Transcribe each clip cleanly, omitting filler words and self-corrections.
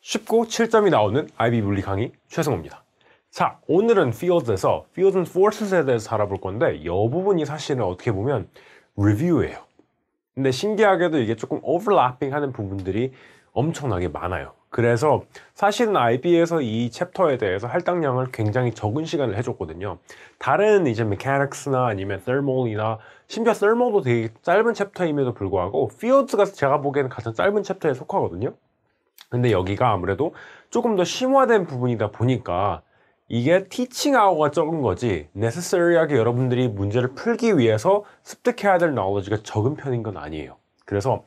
쉽고 7점이 나오는 IB 물리 강의 최승호입니다. 자, 오늘은 Fields에서 Fields and Forces에 대해서 알아볼 건데 이 부분이 사실은 어떻게 보면 리뷰예요. 근데 신기하게도 이게 조금 오버래핑 하는 부분들이 엄청나게 많아요. 그래서 사실은 IB에서 이 챕터에 대해서 할당량을 굉장히 적은 시간을 해줬거든요. 다른 이제 메카닉스나 아니면 thermal이나 심지어 thermal도 되게 짧은 챕터임에도 불구하고 Fields가 제가 보기에는 가장 짧은 챕터에 속하거든요. 근데 여기가 아무래도 조금 더 심화된 부분이다 보니까 이게 티칭 아워가 적은 거지 necessary하게 여러분들이 문제를 풀기 위해서 습득해야 될 knowledge가 적은 편인 건 아니에요. 그래서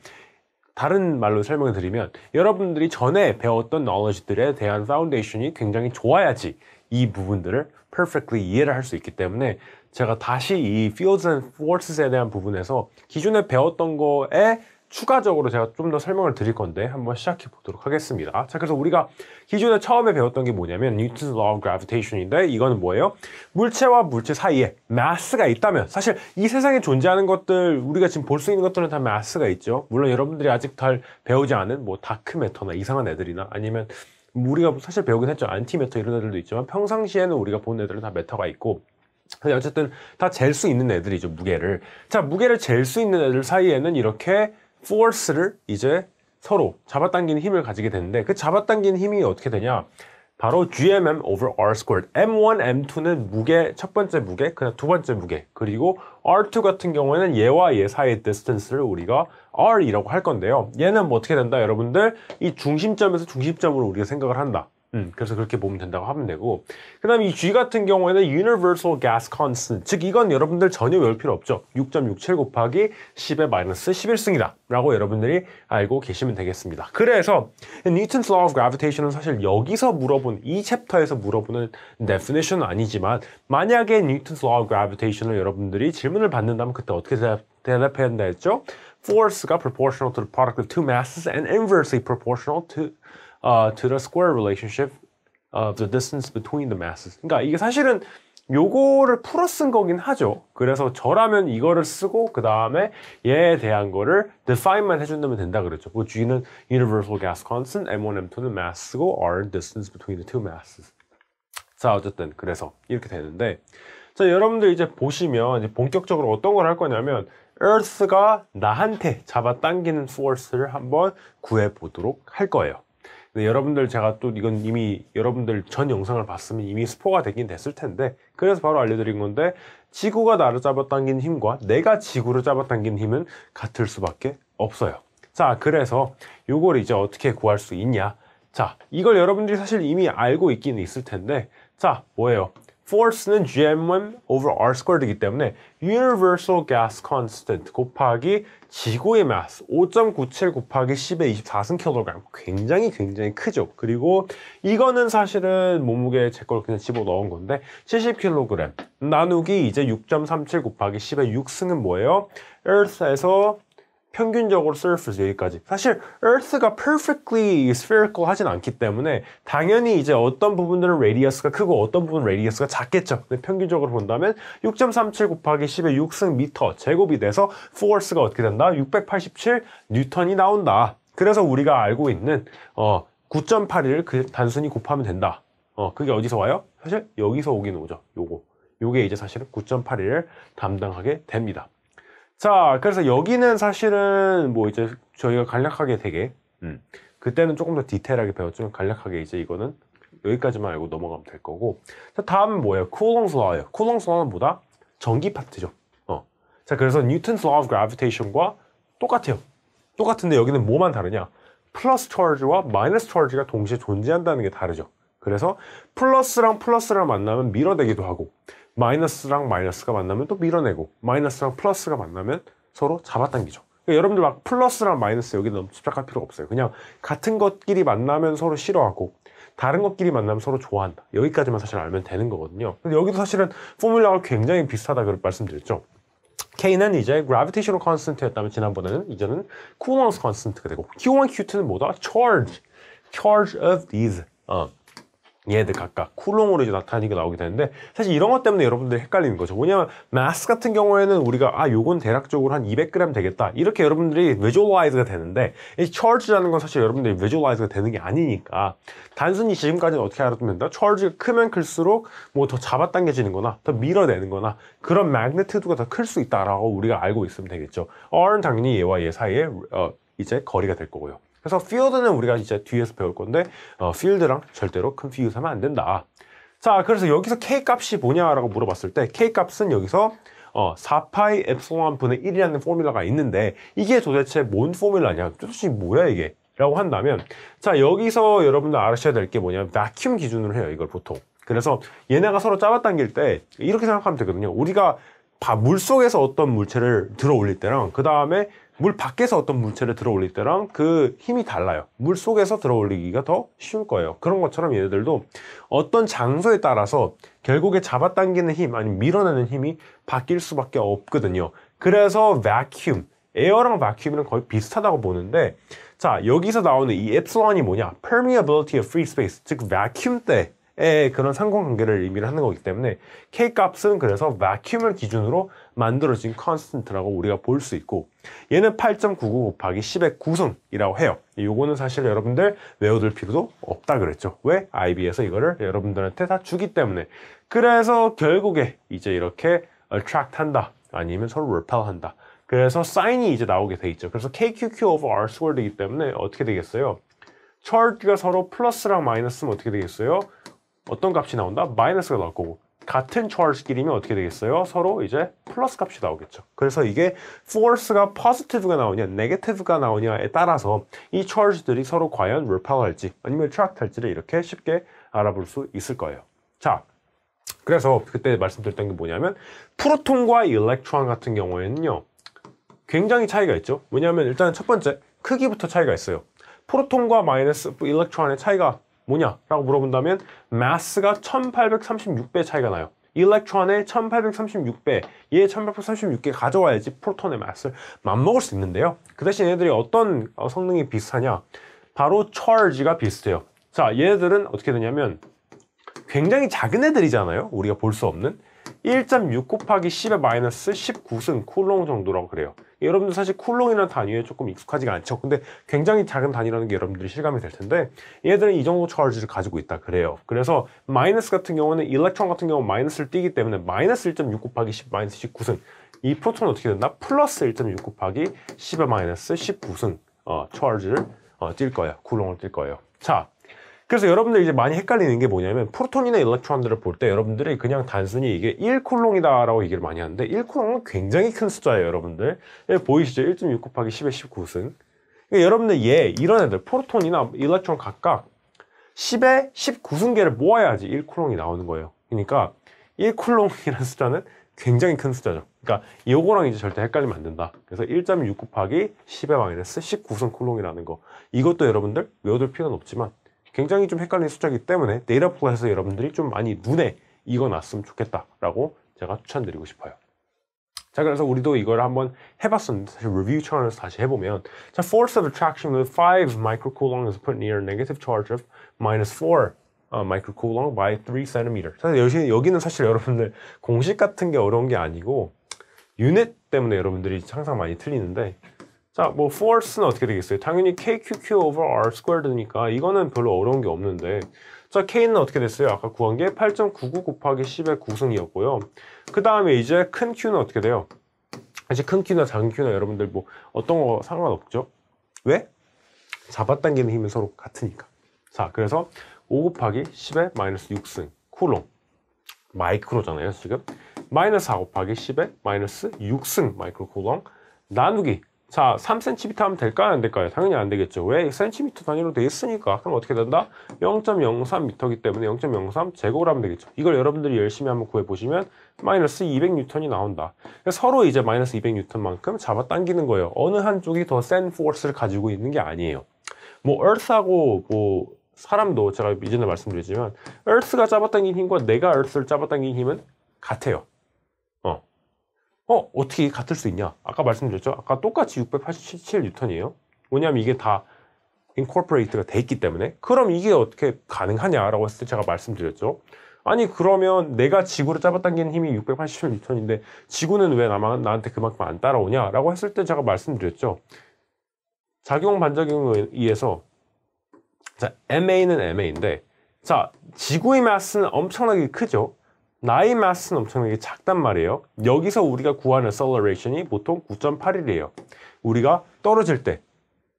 다른 말로 설명을 드리면 여러분들이 전에 배웠던 knowledge들에 대한 파운데이션이 굉장히 좋아야지 이 부분들을 perfectly 이해를 할 수 있기 때문에 제가 다시 이 fields and forces에 대한 부분에서 기존에 배웠던 거에 추가적으로 제가 좀 더 설명을 드릴 건데 한번 시작해 보도록 하겠습니다. 자, 그래서 우리가 기존에 처음에 배웠던 게 뭐냐면 Newton's Law of Gravitation인데 이거는 뭐예요? 물체와 물체 사이에 마스가 있다면 사실 이 세상에 존재하는 것들 우리가 지금 볼 수 있는 것들은 다 마스가 있죠. 물론 여러분들이 아직 잘 배우지 않은 뭐 다크매터나 이상한 애들이나 아니면 우리가 사실 배우긴 했죠. 안티매터 이런 애들도 있지만 평상시에는 우리가 보는 애들은 다 매터가 있고 어쨌든 다 잴 수 있는 애들이죠. 무게를. 자, 무게를 잴 수 있는 애들 사이에는 이렇게 force를 이제 서로 잡아당기는 힘을 가지게 되는데 그 잡아당기는 힘이 어떻게 되냐? 바로 GMM over R squared. M1, M2는 무게, 첫 번째 무게, 그다음 두 번째 무게. 그리고 R2 같은 경우에는 얘와 얘 사이의 distance를 우리가 R이라고 할 건데요. 얘는 뭐 어떻게 된다? 여러분들 이 중심점에서 중심점으로 우리가 생각을 한다. 그래서 그렇게 보면 된다고 하면 되고 그 다음에 이 G 같은 경우에는 Universal Gas Constant 즉 이건 여러분들 전혀 외울 필요 없죠. 6.67 곱하기 10의 마이너스 11승이다 라고 여러분들이 알고 계시면 되겠습니다. 그래서 Newton's Law of Gravitation은 사실 여기서 물어본 이 챕터에서 물어보는 definition은 아니지만 만약에 Newton's Law of Gravitation을 여러분들이 질문을 받는다면 그때 어떻게 대답해야 한다 했죠? Force가 proportional to the product of two masses and inversely proportional to the square relationship of the distance between the masses. 그러니까 이게 사실은 요거를 풀어 쓴 거긴 하죠. 그래서 저라면 이거를 쓰고 그 다음에 얘에 대한 거를 define만 해준다면 된다 그랬죠. 뭐 G는 universal gas constant, M1, M2는 mass고 R은 distance between the two masses. 자, 어쨌든 그래서 이렇게 되는데 자, 여러분들 이제 보시면 이제 본격적으로 어떤 걸 할 거냐면 Earth가 나한테 잡아당기는 force를 한번 구해 보도록 할 거예요. 근데 여러분들 제가 또 이건 이미 여러분들 전 영상을 봤으면 이미 스포가 되긴 됐을 텐데 그래서 바로 알려드린 건데 지구가 나를 잡아당기는 힘과 내가 지구를 잡아당기는 힘은 같을 수밖에 없어요. 자, 그래서 요걸 이제 어떻게 구할 수 있냐? 자, 이걸 여러분들이 사실 이미 알고 있기는 있을 텐데 자, 뭐예요? Force는 GMM over R squared이기 때문에 Universal Gas Constant 곱하기 지구의 mass 5.97 곱하기 10의 24승 킬로그램 굉장히 크죠. 그리고 이거는 사실은 몸무게 제 걸 그냥 집어넣은 건데 70kg 나누기 이제 6.37 곱하기 10의 6승은 뭐예요? Earth에서 평균적으로 surface 여기까지 사실 Earth가 perfectly spherical 하진 않기 때문에 당연히 이제 어떤 부분들은 radius가 크고 어떤 부분은 radius가 작겠죠. 근데 평균적으로 본다면 6.37 곱하기 10의 6승 미터 제곱이 돼서 force가 어떻게 된다? 687 뉴턴이 나온다. 그래서 우리가 알고 있는 9.81을 그 단순히 곱하면 된다. 그게 어디서 와요? 사실 여기서 오긴 오죠. 요게 이제 사실은 9.81을 담당하게 됩니다. 자, 그래서 여기는 사실은 뭐 이제 저희가 간략하게 되게 그때는 조금 더 디테일하게 배웠지만 간략하게 이제 이거는 여기까지만 알고 넘어가면 될 거고 자, 다음은 뭐예요? Coulomb's Law예요. Coulomb's Law는 뭐다? 전기 파트죠. 자, 그래서 Newton's Law of Gravitation과 똑같아요. 똑같은데 여기는 뭐만 다르냐? 플러스 charge와 마이너스 charge가 동시에 존재한다는 게 다르죠. 그래서 플러스랑 플러스랑 만나면 밀어내기도 하고 마이너스랑 마이너스가 만나면 또 밀어내고 마이너스랑 플러스가 만나면 서로 잡아당기죠. 그러니까 여러분들 막 플러스랑 마이너스 여기 너무 집착할 필요가 없어요. 그냥 같은 것끼리 만나면 서로 싫어하고 다른 것끼리 만나면 서로 좋아한다. 여기까지만 사실 알면 되는 거거든요. 근데 여기도 사실은 포뮬라가 굉장히 비슷하다 그걸 말씀드렸죠. K는 이제 gravitational constant였다면 지난번에는 이제는 Coulomb's constant가 되고 Q1, Q2는 뭐다? Charge of these 얘들 각각 쿨롱으로 이제 나타나는 나오게 되는데 사실 이런 것 때문에 여러분들이 헷갈리는 거죠. 왜냐면 마스 같은 경우에는 우리가 요건 대략적으로 한 200g 되겠다 이렇게 여러분들이 visualize가 되는데 이 charge라는 건 사실 여러분들이 visualize가 되는 게 아니니까 단순히 지금까지는 어떻게 알아두면 된다? charge가 크면 클수록 뭐 더 잡아당겨지는 거나 더 밀어내는 거나 그런 magnitude가 더 클 수 있다라고 우리가 알고 있으면 되겠죠. R은 당연히 얘와 얘 사이에 이제 거리가 될 거고요. 그래서 field는 우리가 이제 뒤에서 배울 건데 field랑 절대로 confuse 하면 안 된다. 자, 그래서 여기서 k 값이 뭐냐라고 물어봤을 때 k 값은 여기서 4파이 엡실론 분의 1이라는 포뮬러가 있는데 이게 도대체 뭔 포뮬러냐? 도대체 뭐야 이게? 라고 한다면 자, 여기서 여러분들 알아셔야 될 게 뭐냐면 vacuum 기준으로 해요, 이걸 보통. 그래서 얘네가 서로 잡아당길 때 이렇게 생각하면 되거든요. 우리가 물 속에서 어떤 물체를 들어 올릴 때랑 그 다음에 물 밖에서 어떤 물체를 들어 올릴 때랑 그 힘이 달라요. 물 속에서 들어 올리기가 더 쉬울 거예요. 그런 것처럼 얘네들도 어떤 장소에 따라서 결국에 잡아당기는 힘 아니면 밀어내는 힘이 바뀔 수밖에 없거든요. 그래서 vacuum, 에어랑 vacuum이랑 거의 비슷하다고 보는데 자, 여기서 나오는 이 엡실론이 뭐냐? permeability of free space, 즉 vacuum 때 그런 상관관계를 의미를 하는 거기 때문에 K 값은 그래서 vacuum을 기준으로 만들어진 constant라고 우리가 볼 수 있고 얘는 8.99 곱하기 10의 9승이라고 해요. 요거는 사실 여러분들 외워둘 필요도 없다 그랬죠. 왜? IB에서 이거를 여러분들한테 다 주기 때문에. 그래서 결국에 이제 이렇게 attract 한다 아니면 서로 repel 한다. 그래서 사인이 이제 나오게 돼 있죠. 그래서 KQQ over R squared이기 때문에 어떻게 되겠어요? charge가 서로 플러스랑 마이너스면 어떻게 되겠어요? 어떤 값이 나온다? 마이너스가 나올 거고 같은 charge끼리면 어떻게 되겠어요? 서로 이제 플러스 값이 나오겠죠. 그래서 이게 force가 positive가 나오냐 negative가 나오냐에 따라서 이 charge들이 서로 과연 repel 할지 아니면 attract 할지를 이렇게 쉽게 알아볼 수 있을 거예요. 자, 그래서 그때 말씀드렸던 게 뭐냐면 프로톤과 일렉트론 같은 경우에는요 굉장히 차이가 있죠. 왜냐하면 일단 첫 번째 크기부터 차이가 있어요. 프로톤과 마이너스 일렉트론의 차이가 뭐냐라고 물어본다면 마스가 1836배 차이가 나요. 일렉트론의 1836배, 얘 1836개 가져와야지 프로톤의 마스를 맞먹을 수 있는데요. 그 대신 얘들이 어떤 성능이 비슷하냐? 바로 charge가 비슷해요. 자, 얘들은 어떻게 되냐면 굉장히 작은 애들이잖아요. 우리가 볼 수 없는 1.6 곱하기 10의 마이너스 19승 쿨롱 정도라고 그래요. 여러분들 사실 쿨롱이라는 단위에 조금 익숙하지가 않죠. 근데 굉장히 작은 단위라는 게 여러분들이 실감이 될 텐데 얘들은 이 정도 차지를 가지고 있다 그래요. 그래서 마이너스 같은 경우는 일렉트론 같은 경우 마이너스를 띄기 때문에 마이너스 1.6 곱하기 10 마이너스 19승 이 프로톤은 어떻게 된다? 플러스 1.6 곱하기 10의 마이너스 19승 차지를 띨 거예요. 쿨롱을 띨 거예요. 자, 그래서 여러분들이 이제 많이 헷갈리는 게 뭐냐면 프로톤이나 일렉트론들을 볼 때 여러분들이 그냥 단순히 이게 1쿨롱이다 라고 얘기를 많이 하는데 1쿨롱은 굉장히 큰 숫자예요. 여러분들 보이시죠? 1.6 곱하기 10의 19승 그러니까 여러분들 이런 애들 프로톤이나 일렉트론 각각 10의 19승계를 모아야지 1쿨롱이 나오는 거예요. 그러니까 1쿨롱이라는 숫자는 굉장히 큰 숫자죠. 그러니까 이거랑 이제 절대 헷갈리면 안 된다. 그래서 1.6 곱하기 10의 마이너스 19승 쿨롱이라는 거 이것도 여러분들 외워둘 필요는 없지만 굉장히 좀 헷갈리는 숫자이기 때문에 데이터 풀에서 여러분들이 좀 많이 눈에 익어놨으면 좋겠다라고 제가 추천드리고 싶어요. 자, 그래서 우리도 이걸 한번 해봤었는데 사실 리뷰 차원에서 다시 해보면 자, force of attraction with 5 microcoulomb is put near negative charge of minus 4 microcoulomb by 3 cm. 사실 여기는 사실 여러분들 공식 같은 게 어려운 게 아니고 유닛 때문에 여러분들이 항상 많이 틀리는데 자, 뭐 force는 어떻게 되겠어요? 당연히 KQQ over R squared니까 이거는 별로 어려운 게 없는데 자, K는 어떻게 됐어요? 아까 구한 게 8.99 곱하기 10의 9승이었고요. 그 다음에 이제 큰 Q는 어떻게 돼요? 사실 큰 Q나 작은 Q나 여러분들 뭐 어떤 거 상관없죠? 왜? 잡아당기는 힘은 서로 같으니까. 자, 그래서 5 곱하기 10의 마이너스 6승 쿨롱 마이크로잖아요, 지금. 마이너스 4 곱하기 10의 마이너스 6승 마이크로 쿨롱 나누기 자, 3cm 하면 될까요? 안 될까요? 당연히 안 되겠죠. 왜? cm 단위로 돼 있으니까. 그럼 어떻게 된다? 0.03m이기 때문에 0.03 제곱을 하면 되겠죠. 이걸 여러분들이 열심히 한번 구해보시면 마이너스 200N이 나온다. 서로 이제 마이너스 200N만큼 잡아당기는 거예요. 어느 한쪽이 더 센 포스를 가지고 있는 게 아니에요. 뭐 Earth하고 뭐 사람도 제가 이전에 말씀드렸지만 Earth가 잡아당긴 힘과 내가 Earth를 잡아당긴 힘은 같아요. 어떻게 같을 수 있냐? 아까 말씀드렸죠? 아까 똑같이 687N이에요. 뭐냐면 이게 다 incorporate가 돼 있기 때문에 그럼 이게 어떻게 가능하냐라고 했을 때 제가 말씀드렸죠. 아니 그러면 내가 지구를 잡아당기는 힘이 687N인데 지구는 왜 나한테 그만큼 안 따라오냐라고 했을 때 제가 말씀드렸죠. 작용 반작용에 의해서 자, MA는 MA인데 자, 지구의 마스는 엄청나게 크죠. 나의 마스는 엄청나게 작단 말이에요. 여기서 우리가 구하는 acceleration이 보통 9.81이에요. 우리가 떨어질 때,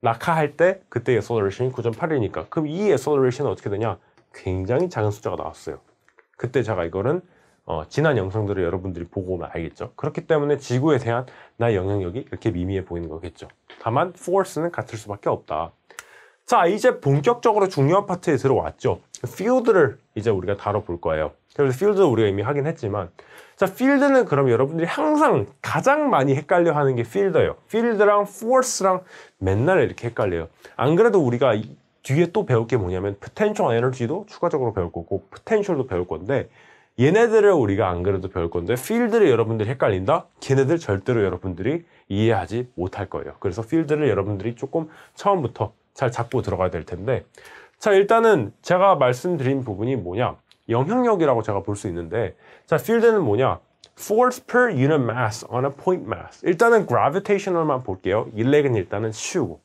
낙하할 때 그때의 acceleration이 9.81이니까 그럼 이 acceleration은 어떻게 되냐? 굉장히 작은 숫자가 나왔어요. 그때 제가 이거는 지난 영상들을 여러분들이 보고 오면 알겠죠. 그렇기 때문에 지구에 대한 나의 영향력이 이렇게 미미해 보이는 거겠죠. 다만 force는 같을 수밖에 없다. 자, 이제 본격적으로 중요한 파트에 들어왔죠. field를 이제 우리가 다뤄볼 거예요. 그래서 field를 우리가 이미 하긴 했지만 자, field는 그럼 여러분들이 항상 가장 많이 헷갈려 하는 게 field예요. field랑 force랑 맨날 이렇게 헷갈려요. 안 그래도 우리가 뒤에 또 배울 게 뭐냐면 potential energy도 추가적으로 배울 거고 potential도 배울 건데 얘네들을 우리가 안 그래도 배울 건데 field를 여러분들이 헷갈린다? 걔네들 절대로 여러분들이 이해하지 못할 거예요. 그래서 field를 여러분들이 조금 처음부터 잘 잡고 들어가야 될 텐데 자, 일단은 제가 말씀드린 부분이 뭐냐? 영향력이라고 제가 볼 수 있는데 자, field는 뭐냐? force per unit mass on a point mass. 일단은 gravitational만 볼게요. 일렉은 일단은 치우고.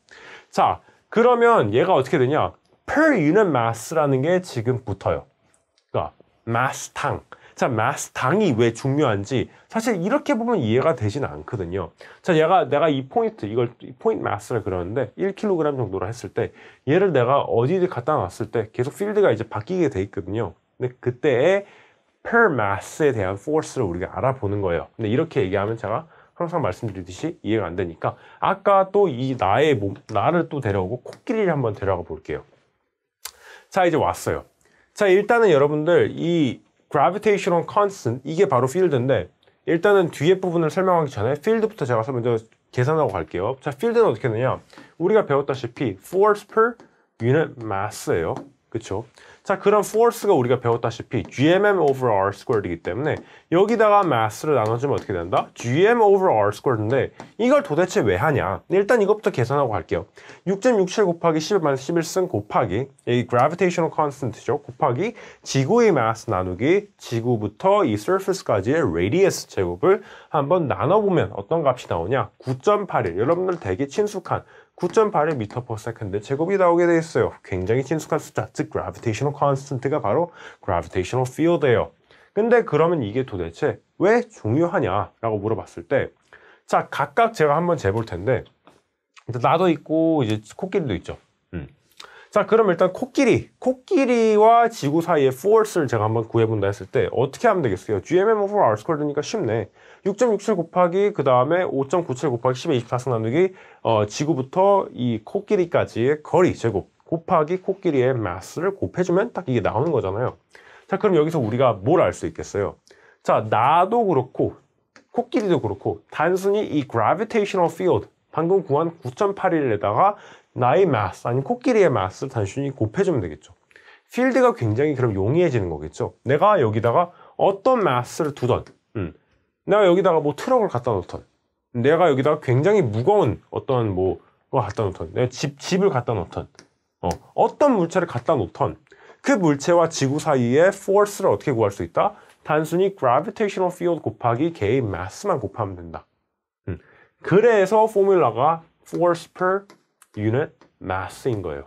자, 그러면 얘가 어떻게 되냐? per unit mass라는 게 지금 붙어요. 그러니까 mass당. 자, mass당이 왜 중요한지 사실 이렇게 보면 이해가 되지는 않거든요. 자, 내가 이 포인트, 이걸 포인트 mass를 그렸는데 1kg 정도로 했을 때 얘를 내가 어디에 갖다 놨을 때 계속 필드가 이제 바뀌게 돼 있거든요. 근데 그때의 per mass에 대한 force를 우리가 알아보는 거예요. 근데 이렇게 얘기하면 제가 항상 말씀드리듯이 이해가 안 되니까 아까 또 이 나를 또 데려오고 코끼리를 한번 데려가 볼게요. 자, 이제 왔어요. 자, 일단은 여러분들 이 gravitational constant 이게 바로 field인데 일단은 뒤에 부분을 설명하기 전에 field부터 제가 먼저 계산하고 갈게요. 자, field는 어떻게 되냐? 우리가 배웠다시피 force per unit mass예요. 그쵸? 자, 그럼 force가 우리가 배웠다시피 GMM over R squared이기 때문에 여기다가 mass를 나눠주면 어떻게 된다? GM over R squared인데 이걸 도대체 왜 하냐? 일단 이것부터 계산하고 갈게요. 6.67 곱하기 10-11승 곱하기 이 gravitational constant죠. 곱하기 지구의 mass 나누기 지구부터 이 surface까지의 radius 제곱을 한번 나눠보면 어떤 값이 나오냐? 9.81. 여러분들 되게 친숙한 9.81 m/s 제곱이 나오게 돼 있어요. 굉장히 친숙한 숫자, 즉 gravitational constant가 바로 gravitational field예요. 근데 그러면 이게 도대체 왜 중요하냐라고 물어봤을 때, 자, 각각 제가 한번 재볼 텐데, 나도 있고 이제 코끼리도 있죠. 자, 그럼 일단 코끼리와 지구 사이의 force를 제가 한번 구해본다 했을 때 어떻게 하면 되겠어요? GMM over R squared니까 쉽네. 6.67 곱하기 그 다음에 5.97 곱하기 10의 24승 나누기 지구부터 이 코끼리까지의 거리 제곱 곱하기 코끼리의 mass를 곱해주면 딱 이게 나오는 거잖아요. 자, 그럼 여기서 우리가 뭘 알 수 있겠어요? 자, 나도 그렇고 코끼리도 그렇고 단순히 이 gravitational field 방금 구한 9.81에다가 나의 mass 아니 코끼리의 mass를 단순히 곱해주면 되겠죠. 필드가 굉장히 그럼 용이해지는 거겠죠. 내가 여기다가 어떤 mass를 두던 내가 여기다가 뭐 트럭을 갖다 놓던 내가 여기다가 굉장히 무거운 어떤 뭐 갖다 놓던 내가 집을 갖다 놓던 어떤 물체를 갖다 놓던 그 물체와 지구 사이의 force를 어떻게 구할 수 있다? 단순히 gravitational field 곱하기 걔의 mass만 곱하면 된다. 그래서 포뮬러가 force per unit mass인 거예요.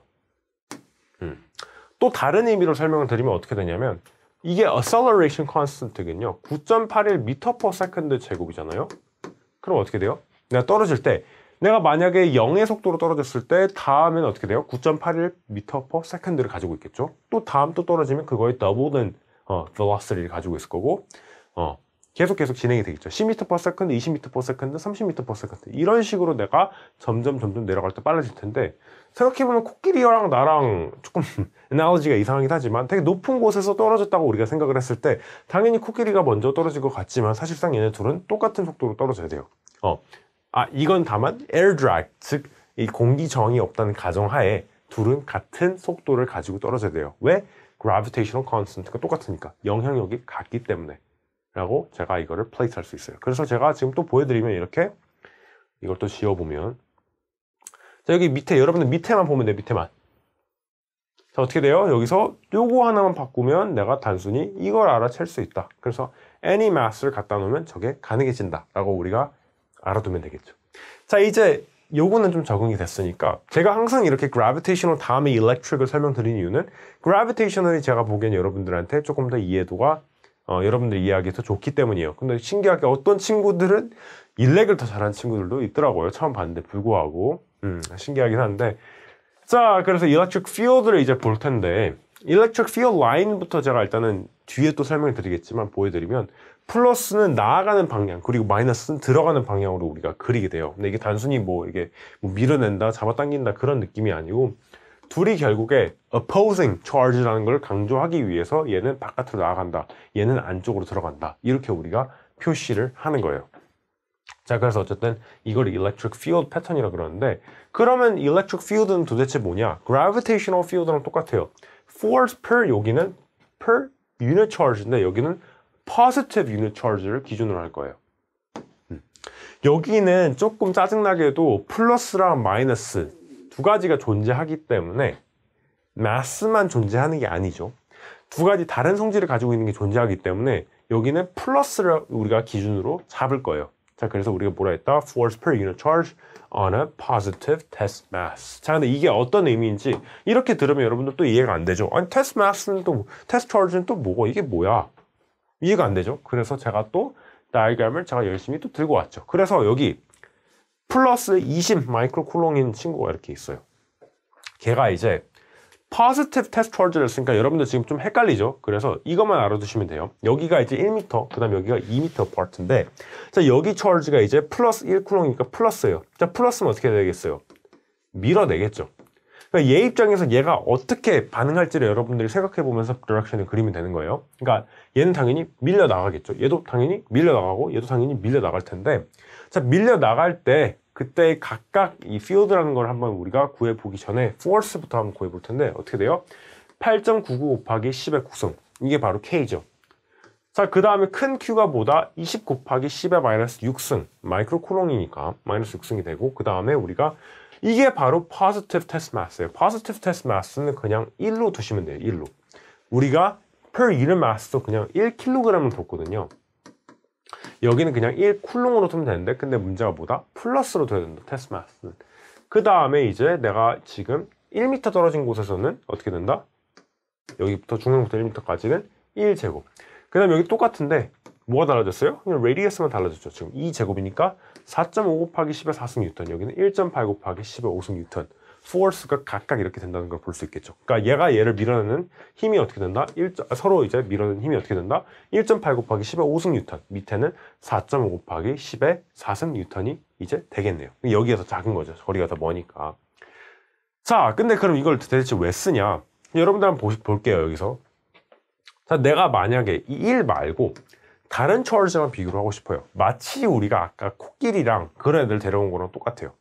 또 다른 의미로 설명을 드리면 어떻게 되냐면 이게 acceleration constant는요 9.81 m/s 제곱이잖아요. 그럼 어떻게 돼요? 내가 떨어질 때 내가 만약에 0의 속도로 떨어졌을 때 다음엔 어떻게 돼요? 9.81 m/s를 가지고 있겠죠. 또 다음 또 떨어지면 그거의 double는 velocity를 가지고 있을 거고 계속 진행이 되겠죠. 10m/s, 20m/s, 30m/s 이런 식으로 내가 점점 내려갈 때 빨라질 텐데 생각해보면 코끼리랑 나랑 조금 애널로지가 이상하긴 하지만 되게 높은 곳에서 떨어졌다고 우리가 생각을 했을 때 당연히 코끼리가 먼저 떨어질 것 같지만 사실상 얘네 둘은 똑같은 속도로 떨어져야 돼요. 이건 다만 air drag, 즉 이 공기 저항이 없다는 가정하에 둘은 같은 속도를 가지고 떨어져야 돼요. 왜? gravitational constant가 똑같으니까 영향력이 같기 때문에 라고 제가 이거를 플레이스 할 수 있어요. 그래서 제가 지금 또 보여드리면 이렇게 이걸 또 지워보면 자, 여기 밑에 여러분들 밑에만 보면 돼. 밑에만. 자, 어떻게 돼요? 여기서 요거 하나만 바꾸면 내가 단순히 이걸 알아챌 수 있다. 그래서 any mass를 갖다 놓으면 저게 가능해진다 라고 우리가 알아두면 되겠죠. 자, 이제 요거는 좀 적응이 됐으니까 제가 항상 이렇게 gravitational 다음에 electric을 설명드린 이유는 gravitational이 제가 보기엔 여러분들한테 조금 더 이해도가 여러분들 이해하기 더 좋기 때문이에요. 근데 신기하게 어떤 친구들은 일렉을 더 잘하는 친구들도 있더라고요. 처음 봤는데 불구하고 신기하긴 한데, 자, 그래서 electric field를 이제 볼 텐데 electric field line부터 제가 일단은 뒤에 또 설명을 드리겠지만 보여드리면 플러스는 나아가는 방향 그리고 마이너스는 들어가는 방향으로 우리가 그리게 돼요. 근데 이게 단순히 뭐 이게 뭐 밀어낸다 잡아당긴다 그런 느낌이 아니고 둘이 결국에 opposing charge라는 걸 강조하기 위해서 얘는 바깥으로 나아간다, 얘는 안쪽으로 들어간다, 이렇게 우리가 표시를 하는 거예요. 자, 그래서 어쨌든 이걸 electric field 패턴이라고 그러는데, 그러면 electric field는 도대체 뭐냐? gravitational field랑 똑같아요. force per, 여기는 per unit charge인데 여기는 positive unit charge를 기준으로 할 거예요. 여기는 조금 짜증나게도 플러스랑 마이너스 두 가지가 존재하기 때문에 mass만 존재하는 게 아니죠. 두 가지 다른 성질을 가지고 있는 게 존재하기 때문에 여기는 플러스를 우리가 기준으로 잡을 거예요. 자, 그래서 우리가 뭐라 했다? Force per unit charge on a positive test mass. 자, 근데 이게 어떤 의미인지 이렇게 들으면 여러분들 또 이해가 안 되죠. 아니, test mass는 또, test charge는 또 뭐고 이게 뭐야? 이해가 안 되죠. 그래서 제가 또 다이어그램을 제가 열심히 또 들고 왔죠. 그래서 여기 플러스 20 마이크로쿨롱인 친구가 이렇게 있어요. 걔가 이제 positive test charge를 했으니까 여러분들 지금 좀 헷갈리죠. 그래서 이것만 알아두시면 돼요. 여기가 이제 1m, 그 다음 여기가 2m apарт인데, 자, 여기 charge가 이제 플러스 1쿨롱이니까 플러스예요. 자, 플러스는 어떻게 되겠어요? 밀어내겠죠. 그러니까 얘 입장에서 얘가 어떻게 반응할지를 여러분들이 생각해 보면서 디렉션을 그리면 되는 거예요. 그러니까 얘는 당연히 밀려 나가겠죠. 얘도 당연히 밀려 나가고 얘도 당연히 밀려 나갈 텐데, 자, 밀려 나갈 때 그때 각각 이 field라는 걸 한번 우리가 구해보기 전에 force부터 한번 구해볼 텐데 어떻게 돼요? 8.99 곱하기 10의 국성, 이게 바로 K죠. 자, 그 다음에 큰 Q가 뭐다? 20 곱하기 10의 마이너스 6승, 마이크로쿨롱이니까 마이너스 6승이 되고, 그 다음에 우리가 이게 바로 positive test mass예요. positive test mass는 그냥 1로 두시면 돼요. 1로. 우리가 per unit mass도 그냥 1kg을 뒀거든요. 여기는 그냥 1쿨롱으로 두면 되는데, 근데 문제가 뭐다? 플러스로 둬야 된다, 테스트 마스는. 그 다음에 이제 내가 지금 1m 떨어진 곳에서는 어떻게 된다? 여기부터 중앙부터 1m까지는 1제곱. 그 다음에 여기 똑같은데 뭐가 달라졌어요? 그냥 레디어스만 달라졌죠. 지금 2제곱이니까 4.5 곱하기 10의 4승 뉴턴, 여기는 1.8 곱하기 10의 5승 뉴턴. 포스가 각각 이렇게 된다는 걸 볼 수 있겠죠. 그러니까 얘가 얘를 밀어내는 힘이 어떻게 된다? 서로 이제 밀어내는 힘이 어떻게 된다? 1.8 곱하기 10의 5승 뉴턴, 밑에는 4.5 곱하기 10의 4승 뉴턴이 이제 되겠네요. 여기가 더 작은 거죠. 거리가 더 머니까. 자, 근데 그럼 이걸 도대체 왜 쓰냐? 여러분들 한번 볼게요. 여기서. 자, 내가 만약에 이 1 말고 다른 charge랑 비교를 하고 싶어요. 마치 우리가 아까 코끼리랑 그런 애들 데려온 거랑 똑같아요.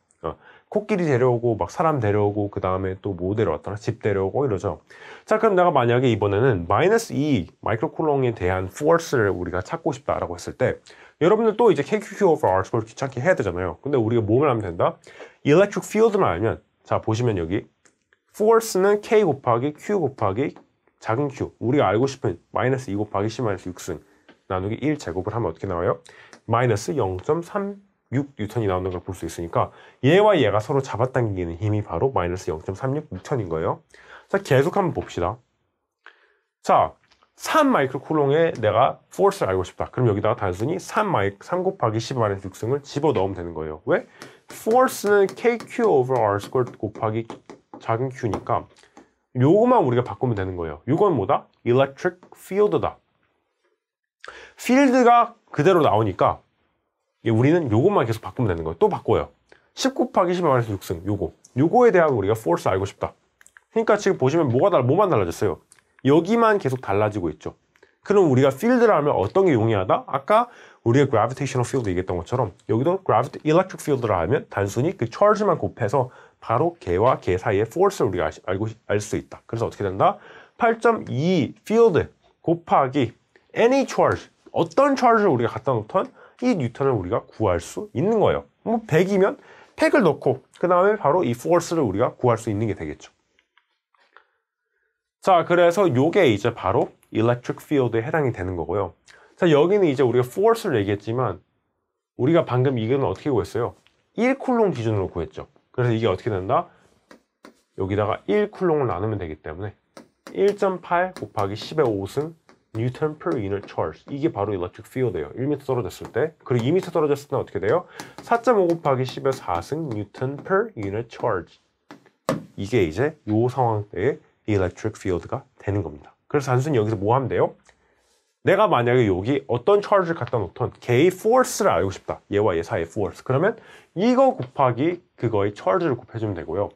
코끼리 데려오고 막 사람 데려오고 그 다음에 또 뭐 데려왔더라? 집 데려오고 이러죠. 자, 그럼 내가 만약에 이번에는 마이너스 2 마이크로쿨롱에 대한 force를 우리가 찾고 싶다라고 했을 때, 여러분들 또 이제 KQQ over R 스퀘어를 귀찮게 해야 되잖아요. 근데 우리가 뭐만 하면 된다? electric field만 알면, 자, 보시면 여기 force는 K 곱하기 Q 곱하기 작은 Q, 우리가 알고 싶은 마이너스 2 곱하기 10 마이너스 6승 나누기 1제곱을 하면 어떻게 나와요? 마이너스 0.36 뉴턴이 나오는 걸 볼 수 있으니까 얘와 얘가 서로 잡아당기는 힘이 바로 마이너스 0.36 뉴턴인 거예요. 자, 계속 한번 봅시다. 자, 3 마이크로쿨롱에 내가 force를 알고 싶다. 그럼 여기다가 단순히 3 곱하기 10 마이너스 6승을 집어넣으면 되는 거예요. 왜? force는 KQ over R 스퀘어 곱하기 작은 Q니까 요거만 우리가 바꾸면 되는 거예요. 요건 뭐다? electric field다. 필드가 그대로 나오니까 우리는 요것만 계속 바꾸면 되는 거예요. 또 바꿔요. 10 곱하기 10의 마이너스 6승, 요거에 대한 우리가 force 알고 싶다. 그러니까 지금 보시면 뭐만 달라졌어요? 여기만 계속 달라지고 있죠. 그럼 우리가 필드를 하면 어떤 게 용이하다? 아까 우리가 gravitational field 얘기했던 것처럼 여기도 electric field를 하면 단순히 그 charge만 곱해서 바로 걔와 걔 사이의 force를 우리가 알 수 있다. 그래서 어떻게 된다? 8.2 field 곱하기 any charge, 어떤 charge를 우리가 갖다 놓던 이 뉴턴을 우리가 구할 수 있는 거예요. 뭐 100이면 팩을 넣고 그 다음에 바로 이 force를 우리가 구할 수 있는 게 되겠죠. 자, 그래서 요게 이제 바로 electric field에 해당이 되는 거고요. 자, 여기는 이제 우리가 force를 얘기했지만 우리가 방금 이거는 어떻게 구했어요? 1쿨롱 기준으로 구했죠. 그래서 이게 어떻게 된다? 여기다가 1쿨롱을 나누면 되기 때문에 1.8 곱하기 10의 5승 뉴턴 per unit charge. 이게 바로 electric field예요. 1m 떨어졌을 때. 그리고 2m 떨어졌을 때는 어떻게 돼요? 4.5 곱하기 10의 4승 뉴턴 per unit charge. 이게 이제 요 상황 때의 electric field가 되는 겁니다. 그래서 단순히 여기서 뭐 하면 돼요? 내가 만약에 여기 어떤 charge를 갖다 놓던 걔의 force를 알고 싶다. 얘와 얘 사이의 force. 그러면 이거 곱하기 그거의 charge를 곱해주면 되고요.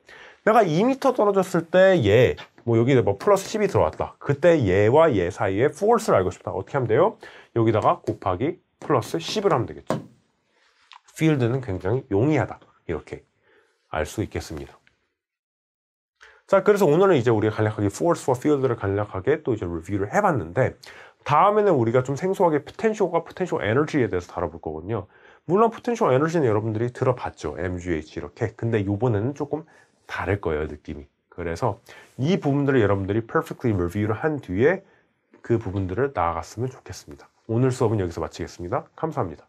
내가 2m 떨어졌을 때 얘, 뭐 여기 뭐 플러스 10이 들어왔다. 그때 얘와 얘 사이의 force를 알고 싶다. 어떻게 하면 돼요? 여기다가 곱하기 플러스 10을 하면 되겠죠. field는 굉장히 용이하다. 이렇게 알 수 있겠습니다. 자, 그래서 오늘은 이제 우리가 간략하게 force와 field를 간략하게 또 이제 리뷰를 해봤는데 다음에는 우리가 좀 생소하게 potential과 potential energy에 대해서 다뤄볼 거거든요. 물론 potential energy는 여러분들이 들어봤죠. MGH 이렇게. 근데 이번에는 조금 다를 거예요, 느낌이. 그래서 이 부분들을 여러분들이 perfectly review를 한 뒤에 그 부분들을 나아갔으면 좋겠습니다. 오늘 수업은 여기서 마치겠습니다. 감사합니다.